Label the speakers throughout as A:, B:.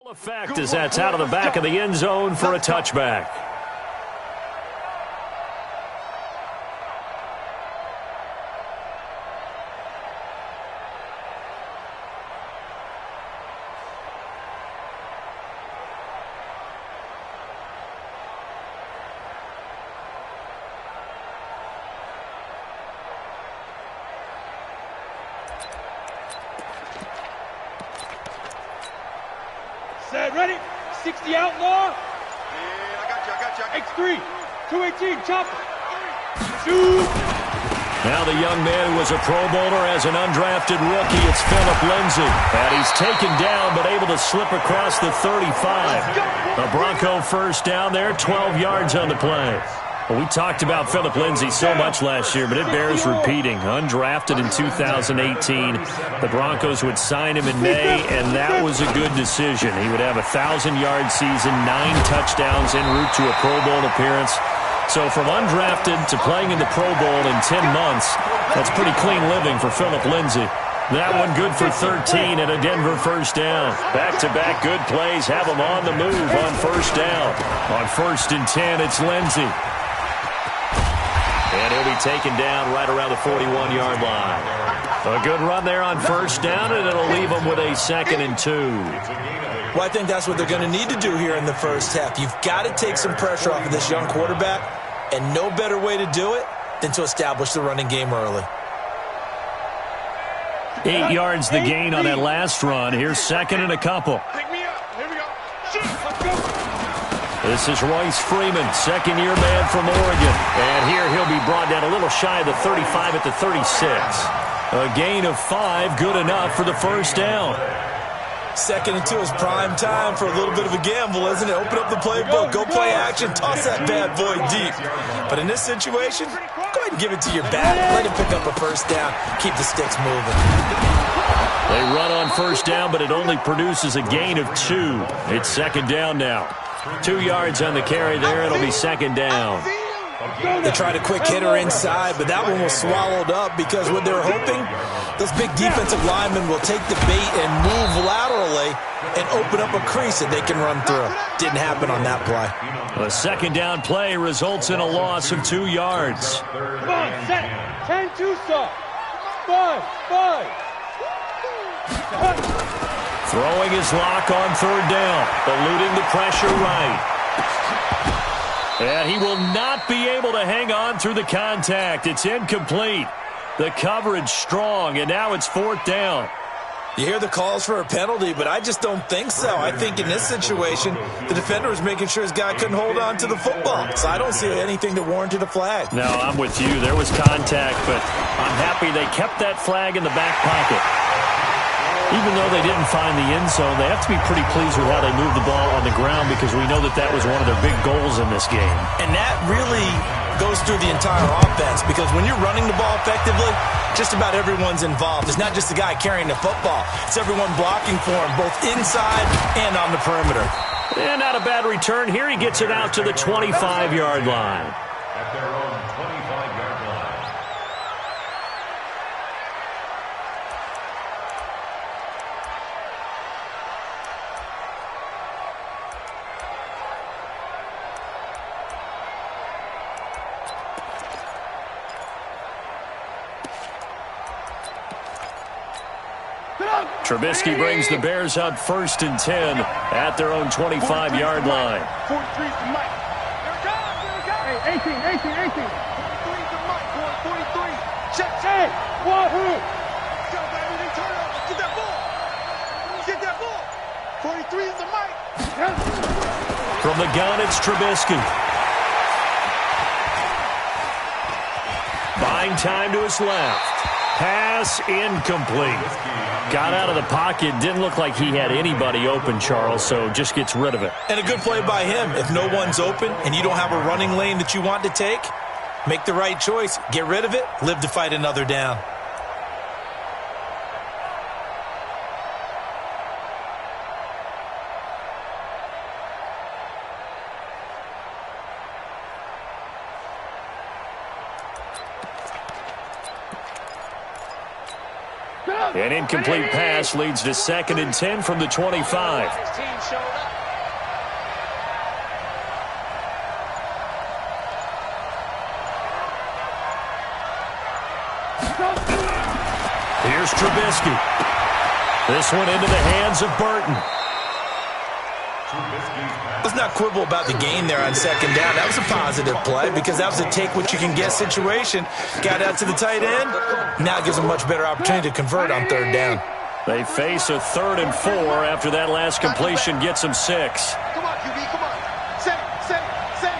A: Effect as that's out of the back of the end zone for a touchback.
B: Set, ready? 60 outlaw.
C: Yeah, I got you.
B: X3, 218, chopper. Shoot.
A: Now the young man who was a Pro Bowler as an undrafted rookie, it's Philip Lindsay. And he's taken down but able to slip across the 35. A Bronco first down there, 12 yards on the play. Well, we talked about Philip Lindsay so much last year, but it bears repeating. Undrafted in 2018. The Broncos would sign him in May, and that was a good decision. He would have a 1,000-yard season, 9 touchdowns en route to a Pro Bowl appearance. So from undrafted to playing in the Pro Bowl in 10 months, that's pretty clean living for Philip Lindsay. That one good for 13 and a Denver first down. Back-to-back good plays have him on the move on first down. On 1st and 10, it's Lindsay. And he'll be taken down right around the 41-yard line. A good run there on first down, and it'll leave them with a 2nd and 2.
D: Well, I think that's what they're going to need to do here in the first half. You've got to take some pressure off of this young quarterback, and no better way to do it than to establish the running game early.
A: 8 yards the gain on that last run. Here's 2nd and a couple.
C: Pick me up. Here we go. Shoot. Let's go.
A: This is Royce Freeman, second-year man from Oregon. And here he'll be brought down a little shy of the 35 at the 36. A gain of 5, good enough for the first down.
D: 2nd and 2 is prime time for a little bit of a gamble, isn't it? Open up the playbook, go play action, toss that bad boy deep. But in this situation, go ahead and give it to your back. Let him pick up a first down. Keep the sticks moving.
A: They run on first down, but it only produces a gain of 2. It's 2nd down now. 2 yards on the carry there. It'll be 2nd down.
D: They tried a quick hitter inside, but that one was swallowed up because what they're hoping, those big defensive linemen will take the bait and move laterally and open up a crease that they can run through. Didn't happen on that play.
A: A 2nd down play results in a loss of 2 yards.
B: 5, set, 10-2, stop. 5.
A: Throwing his lock on 3rd down, eluding the pressure right. And he will not be able to hang on through the contact. It's incomplete. The coverage strong, and now it's 4th down.
D: You hear the calls for a penalty, but I just don't think so. I think in this situation, the defender was making sure his guy couldn't hold on to the football. So I don't see anything that warranted a flag.
A: No, I'm with you. There was contact, but I'm happy they kept that flag in the back pocket. Even though they didn't find the end zone, they have to be pretty pleased with how they moved the ball on the ground because we know that that was one of their big goals in this game.
D: And that really goes through the entire offense because when you're running the ball effectively, just about everyone's involved. It's not just the guy carrying the football. It's everyone blocking for him, both inside and on the perimeter.
A: And not a bad return. Here he gets it out to the 25-yard line.
E: At their own 25-yard line.
A: Trubisky brings the Bears up 1st and 10 at their own 25-yard line.
C: 43's the mic.
B: Hey, 18.
C: 43's the mic, boy. 43. Check.
B: Wahoo!
C: Go, baby. They turn it over. Get that ball. Get that ball. 43 is the mic.
A: From the gun, it's Trubisky. Buying time to his left. Pass incomplete. Got out of the pocket. Didn't look like he had anybody open, Charles, so just gets rid of it.
D: And a good play by him. If no one's open and you don't have a running lane that you want to take, make the right choice. Get rid of it. Live to fight another down.
A: An incomplete pass leads to 2nd and 10 from the 25. Here's Trubisky. This one into the hands of Burton.
D: Let's not quibble about the gain there on 2nd down. That was a positive play because that was a take-what-you-can-get situation. Got out to the tight end. Now it gives a much better opportunity to convert on 3rd down.
A: They face a 3rd and 4 after that last completion gets them 6.
C: Come on, QB, come on. Set it.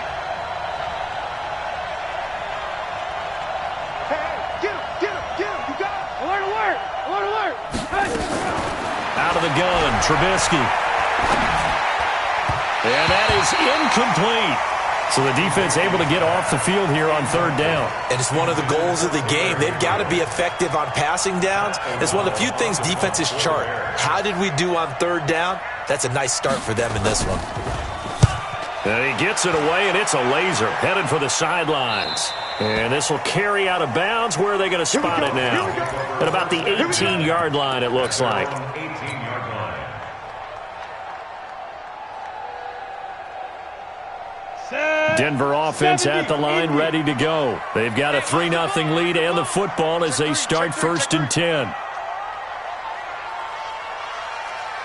C: Hey, get him. You got it.
B: Alert. Hey.
A: Out of the gun, Trubisky. And that is incomplete. So the defense able to get off the field here on 3rd down.
D: And it's one of the goals of the game. They've got to be effective on passing downs. It's one of the few things defenses chart. How did we do on 3rd down? That's a nice start for them in this one.
A: And he gets it away, and it's a laser headed for the sidelines. And this will carry out of bounds. Where are they going to spot it now? At about the 18-yard line, it looks like.
E: 18-yard line.
A: Denver offense at the line, ready to go. They've got a 3-0 lead and the football as they start 1st and 10.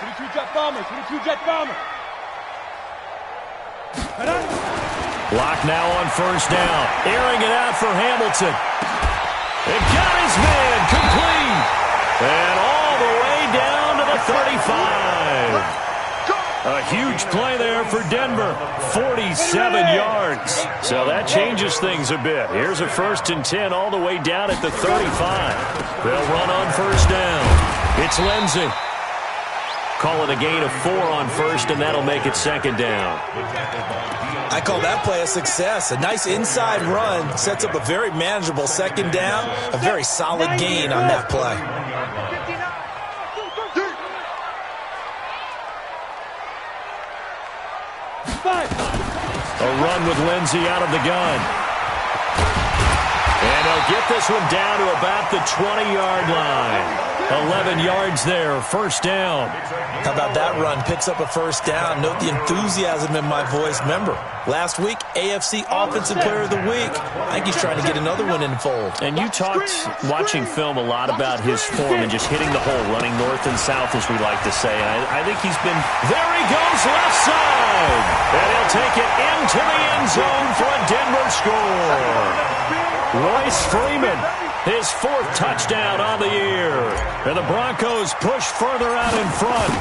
B: 22-jet bomber.
A: Block now on 1st down. Airing it out for Hamilton. It got his man complete. And all the way down to the 35. A huge play there for Denver. 47 yards. So that changes things a bit. Here's a 1st and 10 all the way down at the 35. They'll run on 1st down. It's Lindsey. Call it a gain of 4 on 1st, and that'll make it 2nd down.
D: I call that play a success. A nice inside run sets up a very manageable 2nd down. A very solid gain on that play.
A: A run with Lindsey out of the gun. And they'll get this one down to about the 20-yard line. 11 yards there, 1st down.
D: How about that run? Picks up a 1st down. Note the enthusiasm in my voice. Remember, last week, AFC Offensive Player of the Week. I think he's trying to get another one in the fold.
A: And you talked, watching film, a lot about his form and just hitting the hole, running north and south, as we like to say. And I think he's been... There he goes, left side! And he'll take it into the end zone for a Denver score. Royce Freeman, his 4th touchdown on the year. And the Broncos push further out in front.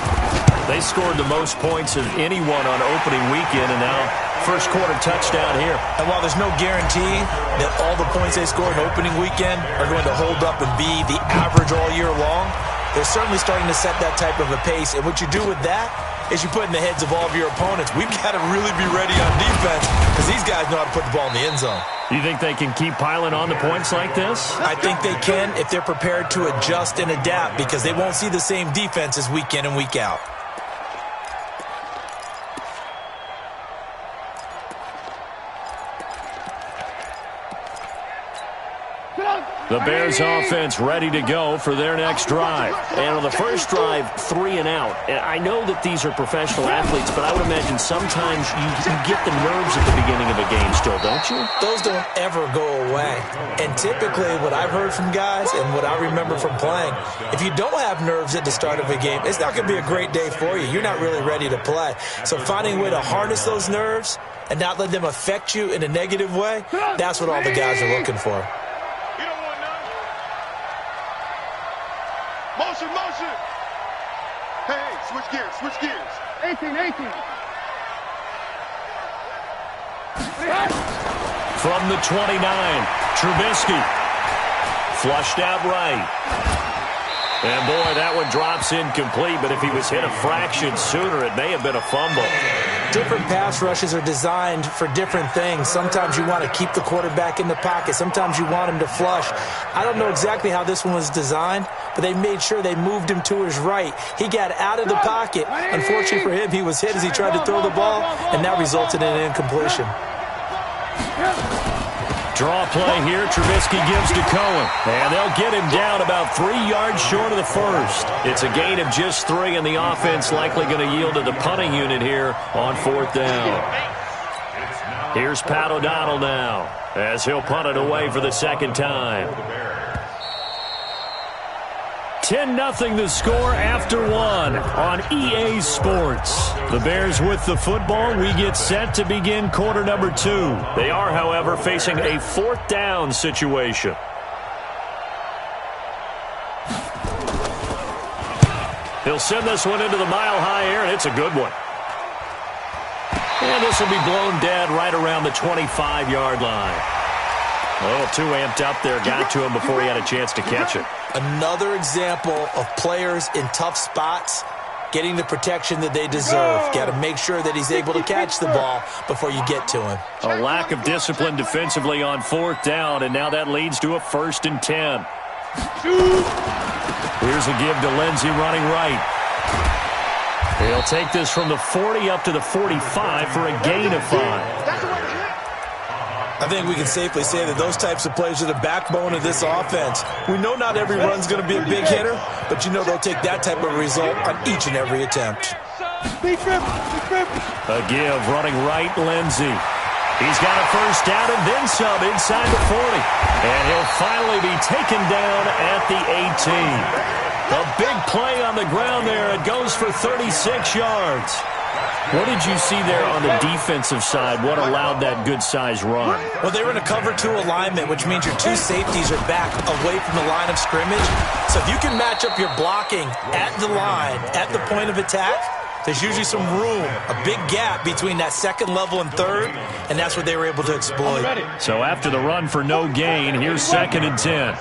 A: They scored the most points of anyone on opening weekend, and now 1st quarter touchdown here.
D: And while there's no guarantee that all the points they score in opening weekend are going to hold up and be the average all year long, they're certainly starting to set that type of a pace. And what you do with that is you put in the heads of all of your opponents, we've got to really be ready on defense because these guys know how to put the ball in the end zone.
A: You think they can keep piling on the points like this?
D: I think they can if they're prepared to adjust and adapt because they won't see the same defenses week in and week out.
A: The Bears offense ready to go for their next drive. And on the first drive, 3 and out. And I know that these are professional athletes, but I would imagine sometimes you get the nerves at the beginning of a game still, don't you?
D: Those don't ever go away. And typically what I've heard from guys and what I remember from playing, if you don't have nerves at the start of a game, it's not going to be a great day for you. You're not really ready to play. So finding a way to harness those nerves and not let them affect you in a negative way, that's what all the guys are looking for.
C: Motion. Hey, switch gears.
B: 18.
A: From the 29, Trubisky. Flushed out right. And, boy, that one drops incomplete, but if he was hit a fraction sooner, it may have been a fumble.
D: Different pass rushes are designed for different things. Sometimes you want to keep the quarterback in the pocket. Sometimes you want him to flush. I don't know exactly how this one was designed, but they made sure they moved him to his right. He got out of the pocket. Unfortunately for him, he was hit as he tried to throw the ball, and that resulted in an incompletion.
A: Draw play here. Trubisky gives to Cohen. And they'll get him down about 3 yards short of the first. It's a gain of just 3, and the offense likely going to yield to the punting unit here on 4th down. Here's Pat O'Donnell now as he'll punt it away for the second time. 10-0 the score after 1 on EA Sports. The Bears with the football. We get set to begin quarter number 2. They are, however, facing a 4th down situation. He'll send this one into the mile-high air, and it's a good one. And this will be blown dead right around the 25-yard line. A little too amped up there. Got to him before he had a chance to catch it.
D: Another example of players in tough spots getting the protection that they deserve. Got to make sure that he's able to catch the ball before you get to him.
A: A lack of discipline defensively on 4th down, and now that leads to a 1st and 10. Here's a give to Lindsey running right. He'll take this from the 40 up to the 45 for a gain of 5.
D: I think we can safely say that those types of plays are the backbone of this offense. We know not every run's going to be a big hitter, but you know they'll take that type of result on each and every attempt.
A: A give running right, Lindsey. He's got a 1st down and then some inside the 40. And he'll finally be taken down at the 18. A big play on the ground there. It goes for 36 yards. What did you see there on the defensive side? What allowed that good-sized run?
D: Well, they were in a cover 2 alignment, which means your 2 safeties are back away from the line of scrimmage. So if you can match up your blocking at the line, at the point of attack, there's usually some room, a big gap between that 2nd level and 3rd, and that's what they were able to exploit.
A: So after the run for no gain, here's 2nd and 10.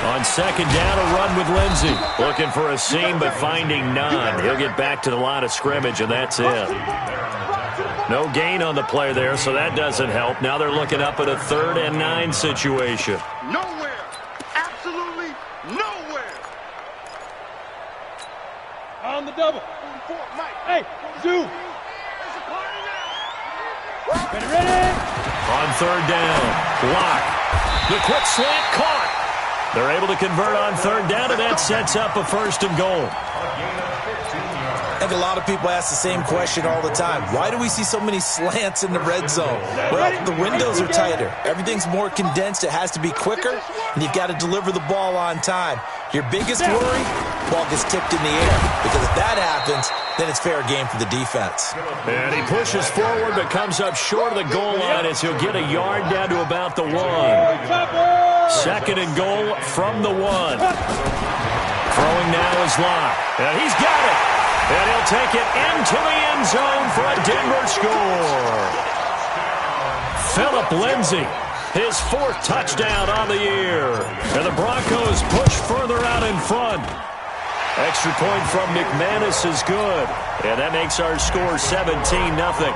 A: On 2nd down, a run with Lindsey. Looking for a seam, but finding none. He'll get back to the line of scrimmage, and that's it. No gain on the play there, so that doesn't help. Now they're looking up at a 3rd and 9 situation.
C: Nowhere. Absolutely nowhere.
B: On the double.
C: 44, Mike.
B: Hey, Zoo. Ready.
A: On 3rd down, block. The quick slant caught. They're able to convert on 3rd down, and that sets up a 1st and goal.
D: I think a lot of people ask the same question all the time. Why do we see so many slants in the red zone? Well, the windows are tighter. Everything's more condensed. It has to be quicker, and you've got to deliver the ball on time. Your biggest worry, ball gets tipped in the air, because if that happens, then it's fair game for the defense.
A: And he pushes forward, but comes up short of the goal line as he'll get a yard down to about the 1. 2nd and goal from the 1. Throwing now is Locke. And he's got it. And he'll take it into the end zone for a Denver score. Phillip Lindsay, his 4th touchdown on the year. And the Broncos push further out in front. Extra point from McManus is good. And that makes our score 17-0.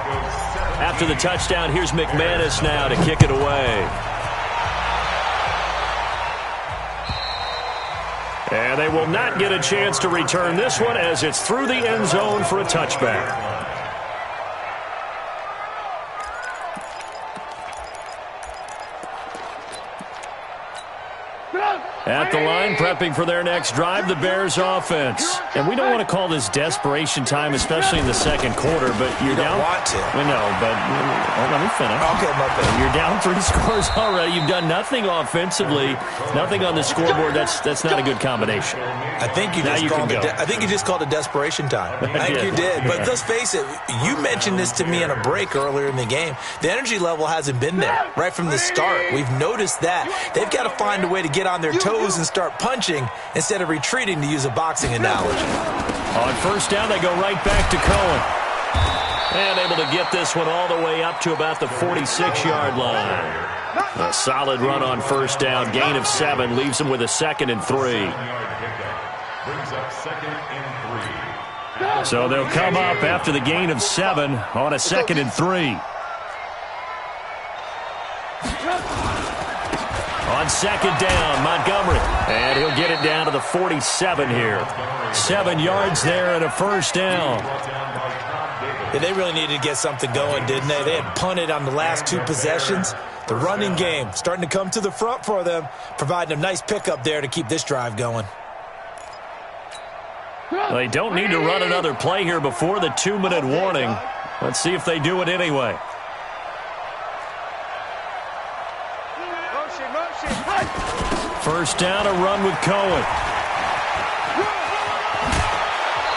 A: After the touchdown, here's McManus now to kick it away. And they will not get a chance to return this one as it's through the end zone for a touchback. At the line, prepping for their next drive, the Bears offense. And we don't want to call this desperation time, especially in the 2nd quarter, but you're down.
D: You don't want to.
A: We know, but let me finish.
D: Okay, my bad.
A: You're down 3 scores already. You've done nothing offensively, nothing on the scoreboard. That's not a good combination.
D: I think you just called it desperation time. I think you did. But let's face it, you mentioned this to me in a break earlier in the game. The energy level hasn't been there right from the start. We've noticed that. They've got to find a way to get on their toes and start punching instead of retreating, to use a boxing analogy.
A: On 1st down, they go right back to Cohen. And able to get this one all the way up to about the 46-yard line. A solid run on 1st down. Gain of 7 leaves them with a 2nd and 3.
E: Brings up 2nd and 3.
A: So they'll come up after the gain of 7 on a 2nd and 3. On 2nd down, Montgomery. And he'll get it down to the 47 here. 7 yards there and a 1st down.
D: Yeah, they really needed to get something going, didn't they? They had punted on the last 2 possessions. The running game starting to come to the front for them, providing a nice pickup there to keep this drive going.
A: They don't need to run another play here before the 2-minute warning. Let's see if they do it anyway. First down, a run with Cohen.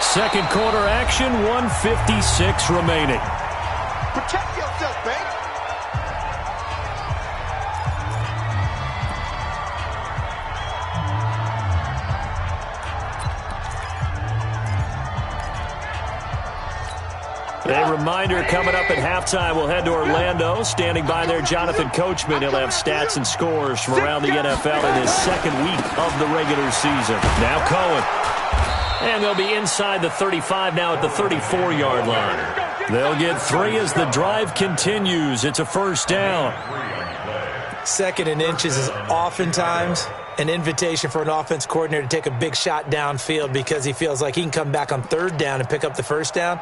A: Second quarter action, 1:56 remaining.
C: Protect yourself, baby.
A: A reminder coming up at halftime, we'll head to Orlando. Standing by there, Jonathan Coachman. He'll have stats and scores from around the NFL in his second week of the regular season. Now Cohen. And they'll be inside the 35 now at the 34-yard line. They'll get 3 as the drive continues. It's a first down.
D: Second and inches is oftentimes an invitation for an offense coordinator to take a big shot downfield because he feels like he can come back on third down and pick up the first down.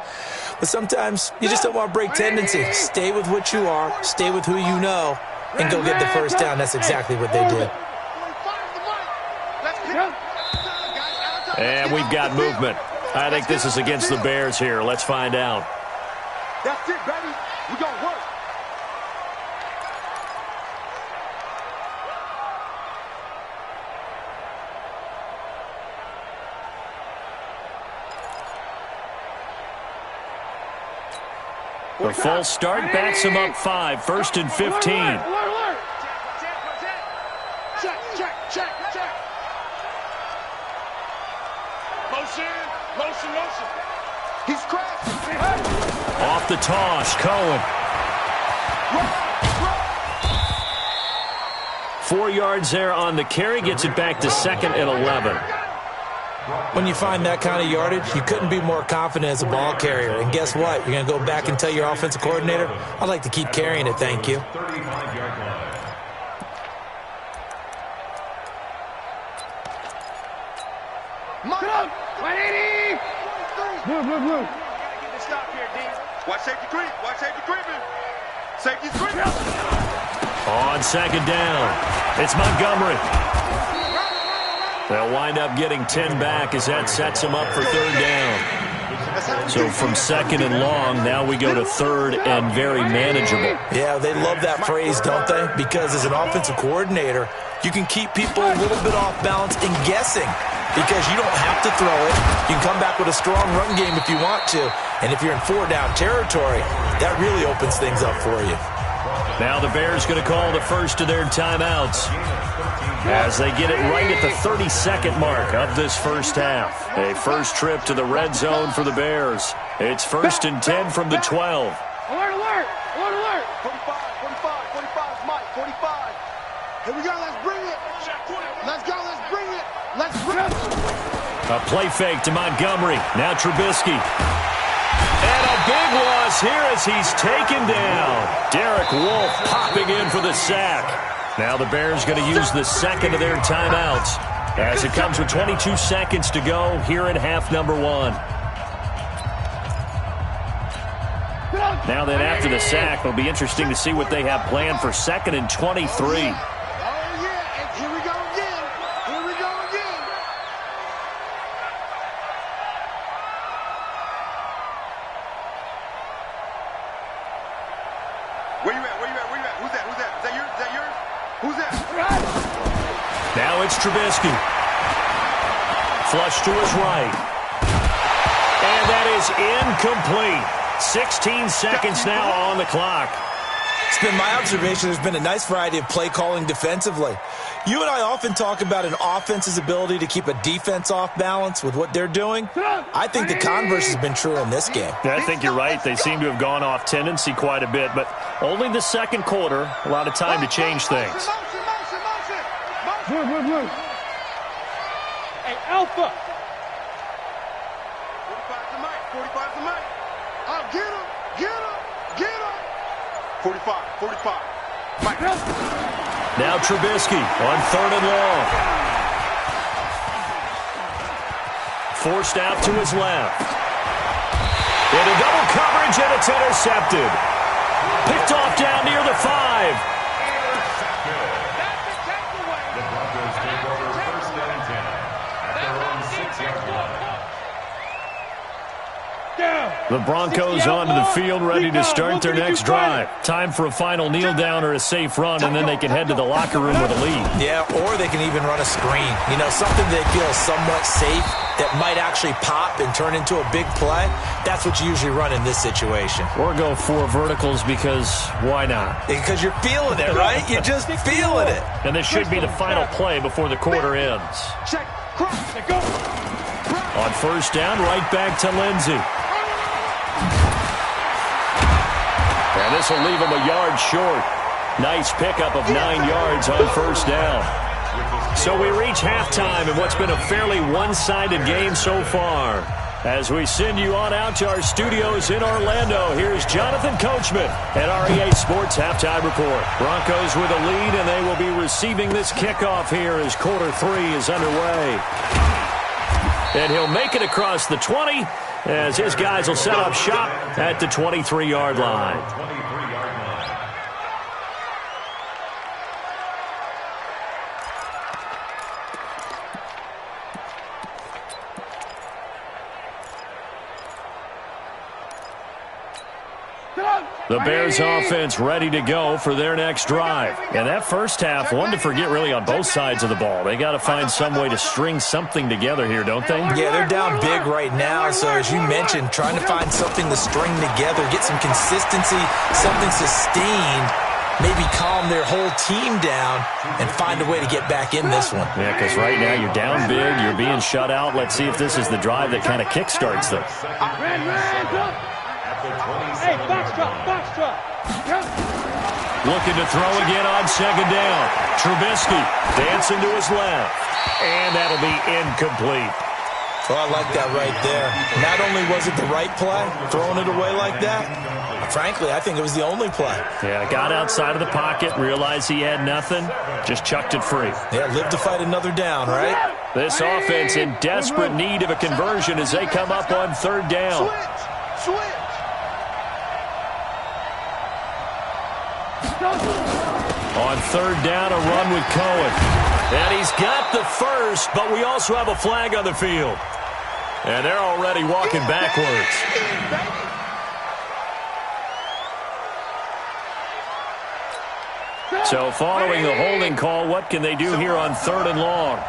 D: But sometimes you just don't want to break tendency. Stay with what you are, stay with who you know, and go get the first down. That's exactly what they did.
A: And we've got movement. I think this is against the Bears here. Let's find out.
C: That's it, baby. We gonna work.
A: The false start backs him up 5. First and 15.
C: Check. Motion. He's crashing.
A: Off the toss, Cohen. 4 yards there on the carry. Gets it back to second and 11.
D: When you find that kind of yardage, you couldn't be more confident as a ball carrier. And guess what? You're going to go back and tell your offensive coordinator, I'd like to keep carrying it, thank you.
B: Blue.
C: Stop here, D. Watch safety creeping. Safety's creeping.
A: On second down, it's Montgomery. They'll wind up getting 10 back as that sets them up for third down. So from second and long, now we go to third and very manageable.
D: Yeah, they love that phrase, don't they? Because as an offensive coordinator, you can keep people a little bit off balance and guessing because you don't have to throw it. You can come back with a strong run game if you want to. And if you're in 4-down territory, that really opens things up for you.
A: Now the Bears going to call the first of their timeouts as they get it right at the 32nd mark of this first half. A first trip to the red zone for the Bears. It's first and 10 from the 12.
B: Alert!
C: 45 is Mike, 45. Here we go, let's bring it. Let's bring it.
A: A play fake to Montgomery. Now Trubisky. And a big loss here as he's taken down. Derek Wolfe popping in for the sack. Now the Bears going to use the second of their timeouts as it comes with 22 seconds to go here in half number 1. Now then after the sack, it'll be interesting to see what they have planned for second and 23.
C: Where you at? Who's that? Is that yours? Who's that?
A: Now it's Trubisky. Flush to his right. And that is incomplete. 16 seconds now on the clock.
D: It's been my observation there's been a nice variety of play calling defensively. You and I often talk about an offense's ability to keep a defense off balance with what they're doing. I think the converse has been true in this game.
A: I think you're right. They seem to have gone off tendency quite a bit, but only the second quarter, a lot of time to change things.
B: Blue. Hey, Alpha.
C: 45 to Mike. Oh, get him. 45. Mike.
A: Now Trubisky on third and long. Forced out to his left. Into double coverage, and it's intercepted. Picked off down near the 5.
E: The Broncos take over first and 10 at their own 6-yard line.
A: The Broncos onto the field, ready to start their next drive. Time for a final kneel down or a safe run, and then they can head to the locker room with a lead.
D: Yeah, or they can even run a screen. You know, something they feel somewhat safe that might actually pop and turn into a big play. That's what you usually run in this situation.
A: Or go 4 verticals because why not?
D: Because you're feeling it, right? You're just feeling it.
A: And this should be the final play before the quarter ends.
B: Check. Cross. Go.
A: On first down, right back to Lindsey. And this will leave him a yard short. Nice pickup of 9 yards on first down. So we reach halftime in what's been a fairly one-sided game so far. As we send you on out to our studios in Orlando, here's Jonathan Coachman at REA Sports Halftime Report. Broncos with a lead, and they will be receiving this kickoff here as quarter 3 is underway. And he'll make it across the 20 as his guys will set up shop at the 23-yard line. The Bears offense ready to go for their next drive. And that first half, one to forget really on both sides of the ball. They got to find some way to string something together here, don't they?
D: Yeah, they're down big right now. So as you mentioned, trying to find something to string together, get some consistency, something sustained, maybe calm their whole team down and find a way to get back in this one.
A: Yeah, because right now you're down big, you're being shut out. Let's see if this is the drive that kind of kickstarts them.
B: Hey, box truck.
A: Looking to throw again on second down. Trubisky dancing to his left. And that'll be incomplete.
D: Oh, I like that right there. Not only was it the right play, throwing it away like that, frankly, I think it was the only play.
A: Yeah, got outside of the pocket, realized he had nothing, just chucked it free.
D: Yeah, live to fight another down, right?
A: This offense in desperate need of a conversion as they come up on third down.
C: Switch.
A: On third down, a run with Cohen. And he's got the first, but we also have a flag on the field. And they're already walking backwards. So following the holding call, what can they do here on third and long?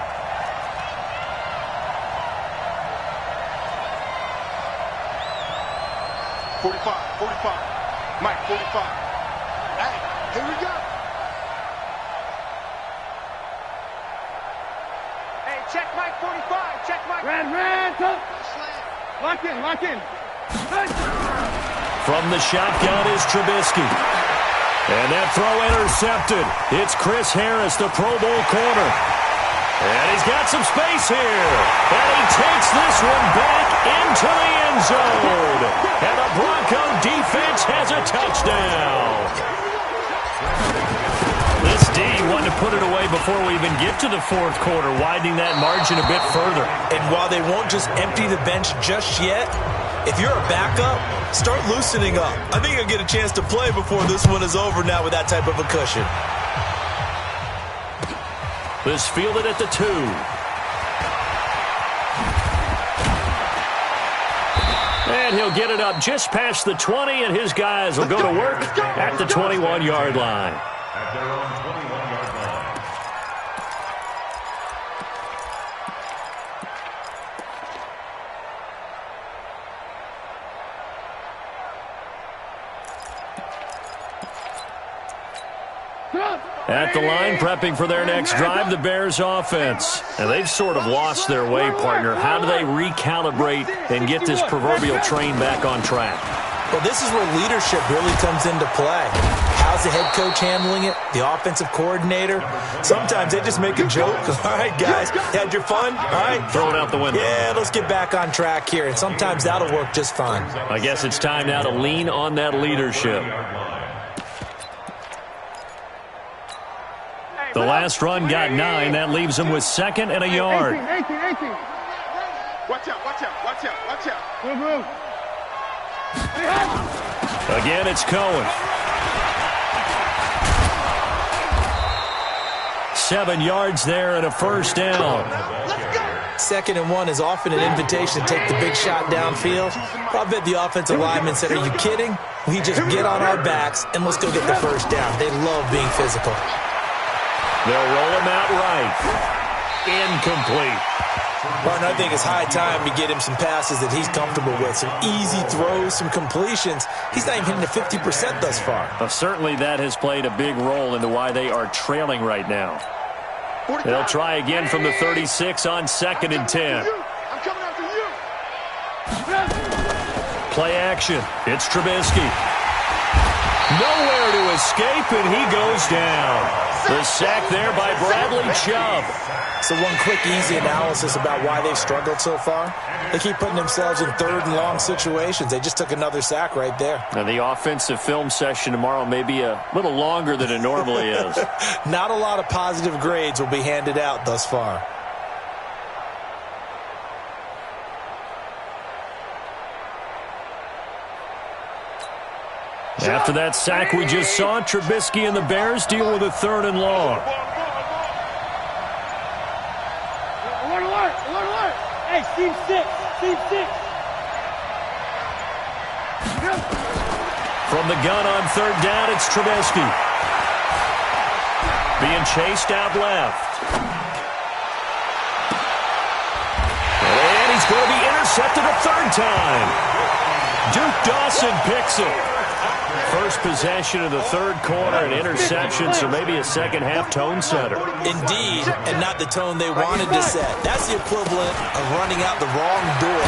C: Mike, 45. Hey, here we go.
B: Hey, check Mike 45. Check Mike. Red. Lock in.
A: From the shotgun is Trubisky. And that throw intercepted. It's Chris Harris, the Pro Bowl corner. And he's got some space here. And he takes this one back into the end zone. And the Bronco defense has a touchdown. This D wanted to put it away before we even get to the fourth quarter, widening that margin a bit further.
D: And while they won't just empty the bench just yet, if you're a backup, start loosening up. I think you'll get a chance to play before this one is over now with that type of a cushion.
A: This fielded at the 2. And he'll get it up just past the 20, and his guys will go to work at the 21-yard line.
E: At their own 21-yard line.
A: At the line, prepping for their next drive, the Bears offense. And they've sort of lost their way, partner. How do they recalibrate and get this proverbial train back on track?
D: Well, this is where leadership really comes into play. How's the head coach handling it? The offensive coordinator? Sometimes they just make a joke. All right, guys, had your fun? All right.
A: Throw it out the window.
D: Yeah, let's get back on track here. And sometimes that'll work just fine.
A: I guess it's time now to lean on that leadership. The last run got 9. That leaves him with second and a yard.
B: 18.
C: Watch out.
B: Move.
A: Again, it's Cohen. 7 yards there and a first down.
D: 2nd and 1 is often an invitation to take the big shot downfield. I bet the offensive lineman said, are you kidding? We just get on our backs and let's go get the first down. They love being physical.
A: They'll roll him out right. Incomplete.
D: Martin, I think it's high time to get him some passes that he's comfortable with. Some easy throws, some completions. He's not even hitting the 50% thus far.
A: Certainly that has played a big role into why they are trailing right now. They'll try again from the 36 on 2nd and 10.
C: I'm coming after you.
A: Play action. It's Trubisky. Nowhere to escape, and he goes down. The sack there by Bradley Chubb.
D: So one quick, easy analysis about why they've struggled so far. They keep putting themselves in 3rd and long situations. They just took another sack right there.
A: Now, the offensive film session tomorrow may be a little longer than it normally is.
D: Not a lot of positive grades will be handed out thus far.
A: After that sack we just saw, Trubisky and the Bears deal with a 3rd and long.
B: Alert, alert, alert, alert. Hey, team 6, team 6.
A: From the gun on 3rd down, it's Trubisky. Being chased out left. And he's going to be intercepted a 3rd time. Duke Dawson picks it. First possession of the 3rd quarter, an interception, so maybe a second-half tone setter.
D: Indeed, and not the tone they wanted to set. That's the equivalent of running out the wrong door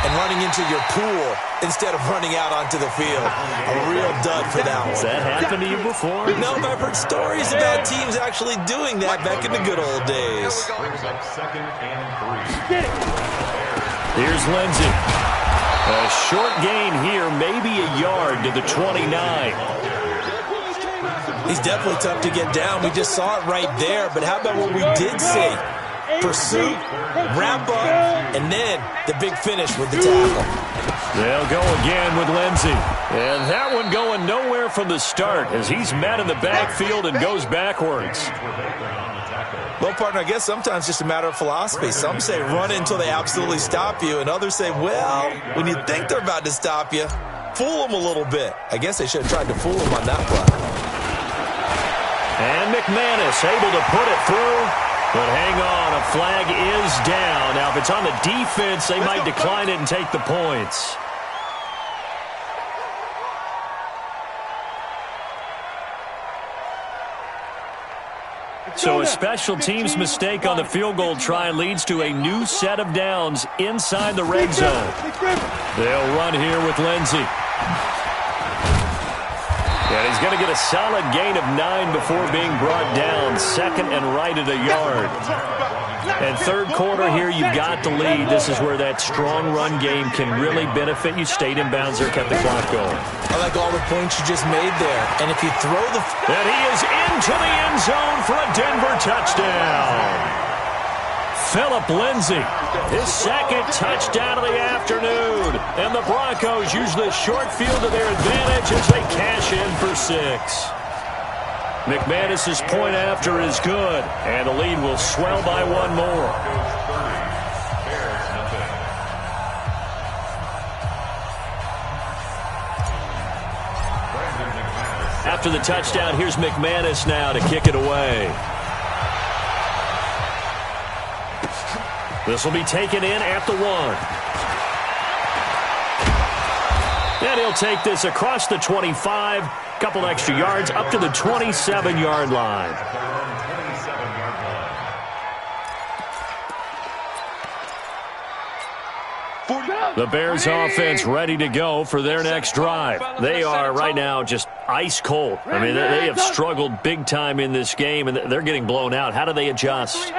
D: and running into your pool instead of running out onto the field. A real dud for that one.
A: Has that happened to you before?
D: No, but I've heard stories about teams actually doing that back in the good old days.
E: Brings up 2nd and 3.
A: Here's Lindsey. A short gain here, maybe a yard to the 29.
D: He's definitely tough to get down. We just saw it right there. But how about what we did see? Pursuit, wrap up, and then the big finish with the tackle.
A: They'll go again with Lindsey. And that one going nowhere from the start as he's met in the backfield and goes backwards.
D: Well, partner, I guess sometimes it's just a matter of philosophy. Some say run until they absolutely stop you, and others say, well, when you think they're about to stop you, fool them a little bit. I guess they should have tried to fool them on that play.
A: And McManus able to put it through. But hang on, a flag is down. Now, if it's on the defense, they might decline it and take the points. So a special teams mistake on the field goal try leads to a new set of downs inside the red zone. They'll run here with Lindsey. And he's going to get a solid gain of 9 before being brought down. 2nd and right at a yard. And 3rd quarter here, you've got the lead. This is where that strong run game can really benefit you. Stayed in bounds there, kept the clock going.
D: I like all the points you just made there. And if you throw the...
A: And he is into the end zone for a Denver touchdown. Phillip Lindsay, his 2nd touchdown of the afternoon. And the Broncos use the short field to their advantage as they cash in for 6. McManus's point after is good, and the lead will swell by 1 more. After the touchdown, here's McManus now to kick it away. This will be taken in at the 1. And he'll take this across the 25. Couple extra yards up to the 27-yard line. The Bears offense ready to go for their next drive. They are right now just ice cold. I mean, they have struggled big time in this game, and they're getting blown out. How do they adjust?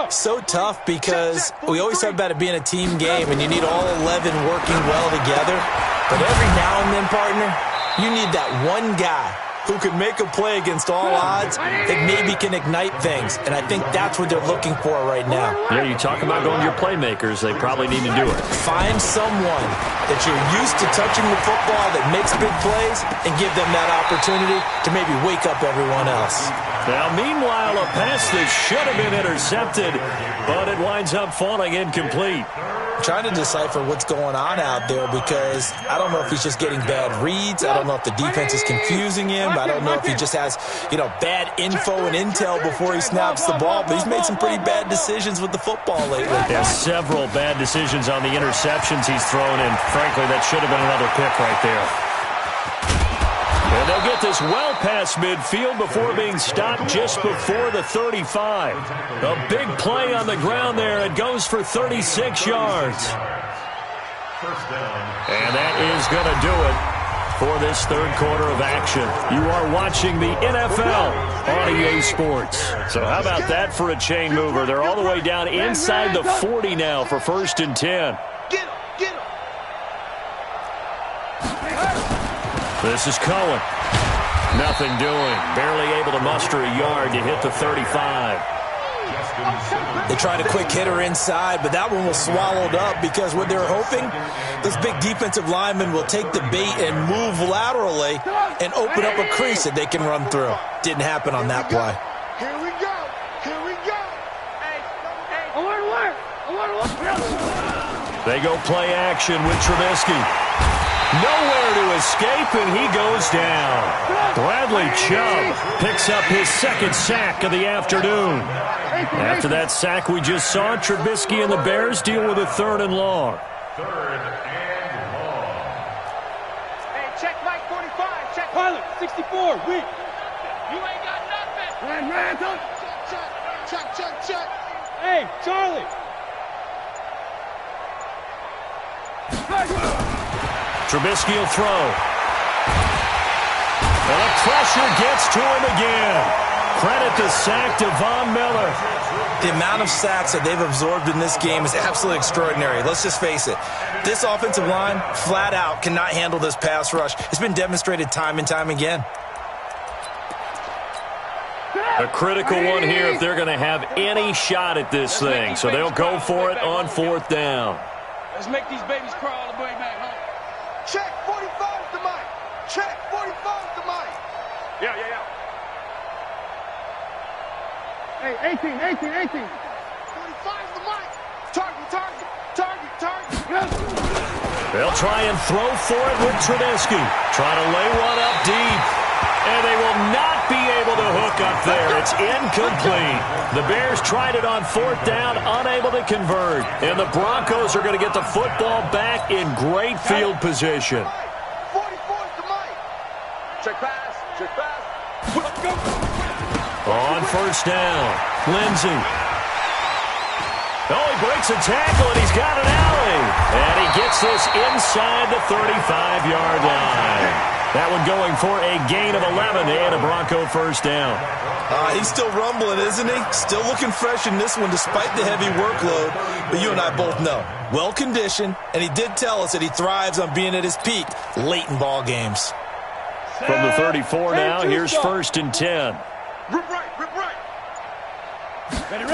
D: So tough because we always talk about it being a team game, and you need all 11 working well together. But every now and then, partner, you need that one guy who can make a play against all odds and maybe can ignite things. And I think that's what they're looking for right now.
A: Yeah, you talk about going to your playmakers. They probably need to do it.
D: Find someone that you're used to touching the football that makes big plays and give them that opportunity to maybe wake up everyone else.
A: Now, meanwhile, a pass that should have been intercepted, but it winds up falling incomplete.
D: Trying to decipher what's going on out there because I don't know if he's just getting bad reads. I don't know if the defense is confusing him. I don't know if he just has, bad info and intel before he snaps the ball. But he's made some pretty bad decisions with the football lately.
A: Yeah, several bad decisions on the interceptions he's thrown, and frankly, that should have been another pick right there. And they'll get this well past midfield before being stopped just before the 35. A big play on the ground there. It goes for 36 yards. And that is going to do it for this third quarter of action. You are watching the NFL on EA Sports. So how about that for a chain mover? They're all the way down inside the 40 now for 1st and 10.
C: Get him.
A: This is Cohen. Nothing doing. Barely able to muster a yard to hit the 35.
D: They tried a quick hitter inside, but that one was swallowed up because what they're hoping, those big defensive linemen will take the bait and move laterally and open up a crease that they can run through. Didn't happen on that play.
C: Here we go.
A: They go play action with Trubisky. Nowhere to escape, and he goes down. Bradley Chubb picks up his second sack of the afternoon. After that sack we just saw, Trubisky and the Bears deal with a 3rd and long.
B: Hey, check Mike 45. Check Pilot 64. Weak. You ain't got nothing. Ran. Check. Hey, Charlie.
A: Trubisky will throw. And the pressure gets to him again. Credit the sack to Von Miller.
D: The amount of sacks that they've absorbed in this game is absolutely extraordinary. Let's just face it. This offensive line, flat out, cannot handle this pass rush. It's been demonstrated time and time again.
A: A critical one here if they're going to have any shot at this thing. So they'll go for it on 4th down.
B: Let's make these babies crawl all the way back home.
C: Check 45 to Mike. Check 45 to Mike.
B: Yeah. Hey, 18.
C: 45 to Mike. Target.
A: They'll try and throw for it with Trubisky. Trying to lay one up deep. And they will not be able to hook up there. It's incomplete. The Bears tried it on 4th down, unable to convert. And the Broncos are going to get the football back in great field position.
C: 44 to Mike.
B: Check pass. Let's go.
A: On 1st down, Lindsey. Oh, he breaks a tackle, and he's got an alley. And he gets this inside the 35-yard line. That one going for a gain of 11 and a Bronco 1st down.
D: He's still rumbling, isn't he? Still looking fresh in this one despite the heavy workload. But you and I both know, well-conditioned, and he did tell us that he thrives on being at his peak late in ball games.
A: From the 34 now, here's 1st and 10.
C: Rip right.
B: Ready.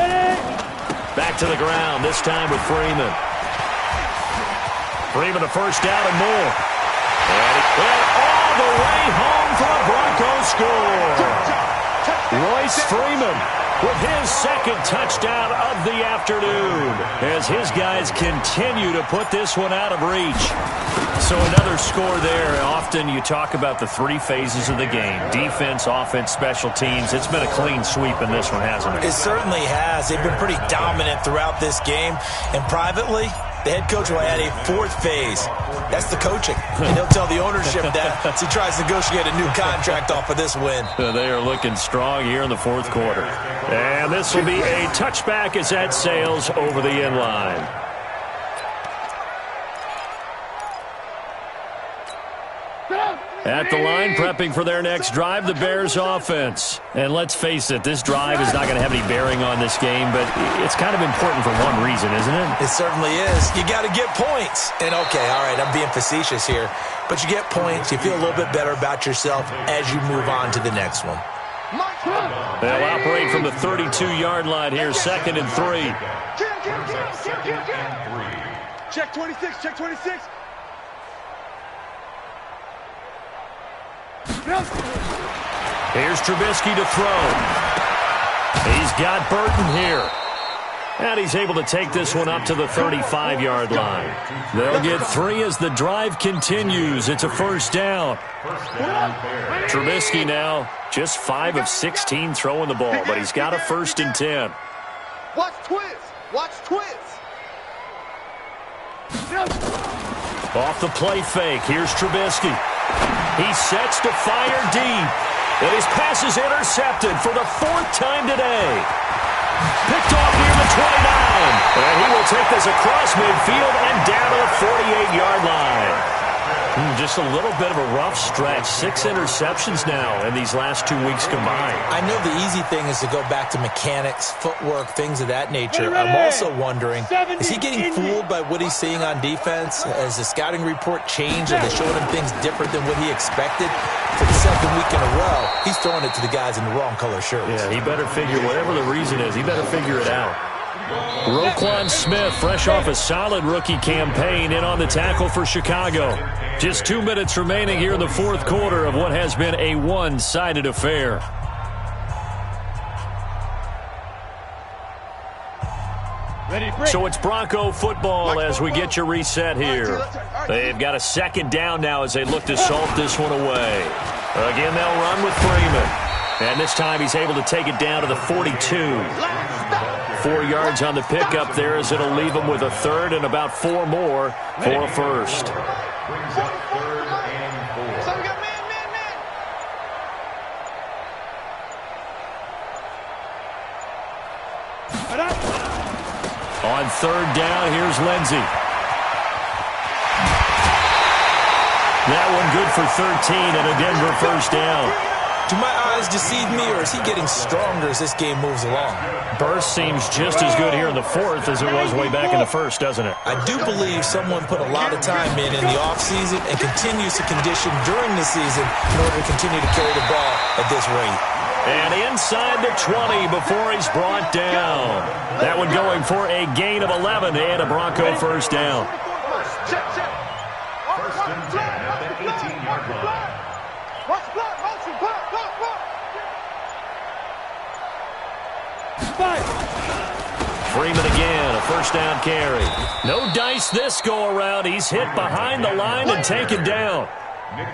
A: Back to the ground, this time with Freeman. Freeman the 1st down and more. And all the way home for a Broncos score. Royce Freeman with his 2nd touchdown of the afternoon as his guys continue to put this one out of reach. So another score there. Often you talk about the 3 phases of the game. Defense, offense, special teams. It's been a clean sweep in this one, hasn't it?
D: It certainly has. They've been pretty dominant throughout this game. And privately, the head coach will add a 4th phase. That's the coaching. And he'll tell the ownership that as he tries to negotiate a new contract off of this win.
A: They are looking strong here in the 4th quarter. And this will be a touchback as that sails over the end line. At the line, prepping for their next drive, the Bears offense. And let's face it, this drive is not going to have any bearing on this game, but it's kind of important for one reason, isn't it?
D: It certainly is. You got to get points. And okay, all right, I'm being facetious here, but you get points, you feel a little bit better about yourself as you move on to the next one.
A: They'll operate from the 32-yard line here, 2nd and 3.
C: Check 26, check 26.
A: Here's Trubisky to throw. He's got Burton here. And he's able to take this one up to the 35-yard line. They'll get 3 as the drive continues. It's a first down. Trubisky now just 5 of 16 throwing the ball, but he's got a 1st and 10.
C: Watch twins. Watch twins.
A: Off the play fake. Here's Trubisky. He sets to fire deep. And his pass is intercepted for the 4th time today. Picked off near the 29. And he will take this across midfield and down to the 48-yard line. Just a little bit of a rough stretch. 6 interceptions now in these last 2 weeks combined.
D: I know the easy thing is to go back to mechanics, footwork, things of that nature. I'm also wondering, is he getting fooled by what he's seeing on defense? Has the scouting report changed? Are they showing him things different than what he expected? For the 2nd week in a row, he's throwing it to the guys in the wrong color shirts.
A: Yeah, he better figure, whatever the reason is, he better figure it out. Roquan Smith, fresh off a solid rookie campaign, in on the tackle for Chicago. Just 2 minutes remaining here in the 4th quarter of what has been a one-sided affair. So it's Bronco football as we get you reset here. They've got a 2nd down now as they look to salt this one away. Again, they'll run with Freeman. And this time he's able to take it down to the 42. 4 yards on the pickup there as it'll leave him with a 3rd and about 4 more for a 1st. On 3rd down, here's Lindsey. That one good for 13 and a Denver 1st down.
D: Do my eyes deceive me, or is he getting stronger as this game moves along?
A: Burst seems just as good here in the 4th as it was way back in the 1st, doesn't it?
D: I do believe someone put a lot of time in the offseason and continues to condition during the season in order to continue to carry the ball at this rate.
A: And inside the 20 before he's brought down. That one going for a gain of 11 and a Bronco 1st down.
E: 1st and 10 at the 18-yard line.
C: Watch block, motion, block.
A: Freeman again, a 1st down carry. No dice this go around. He's hit behind the line and taken down.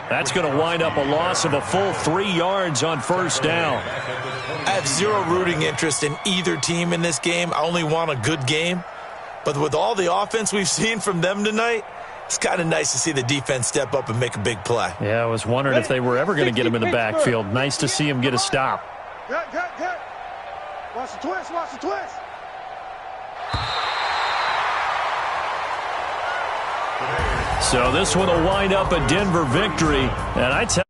A: That's going to wind up a loss of a full 3 yards on 1st down.
D: I have zero rooting interest in either team in this game. I only want a good game. But with all the offense we've seen from them tonight, it's kind of nice to see the defense step up and make a big play.
A: Yeah, I was wondering if they were ever going to get him in the backfield. Nice to see him get a stop.
C: Good. Watch the twist,
A: So this one will wind up a Denver victory. And I tell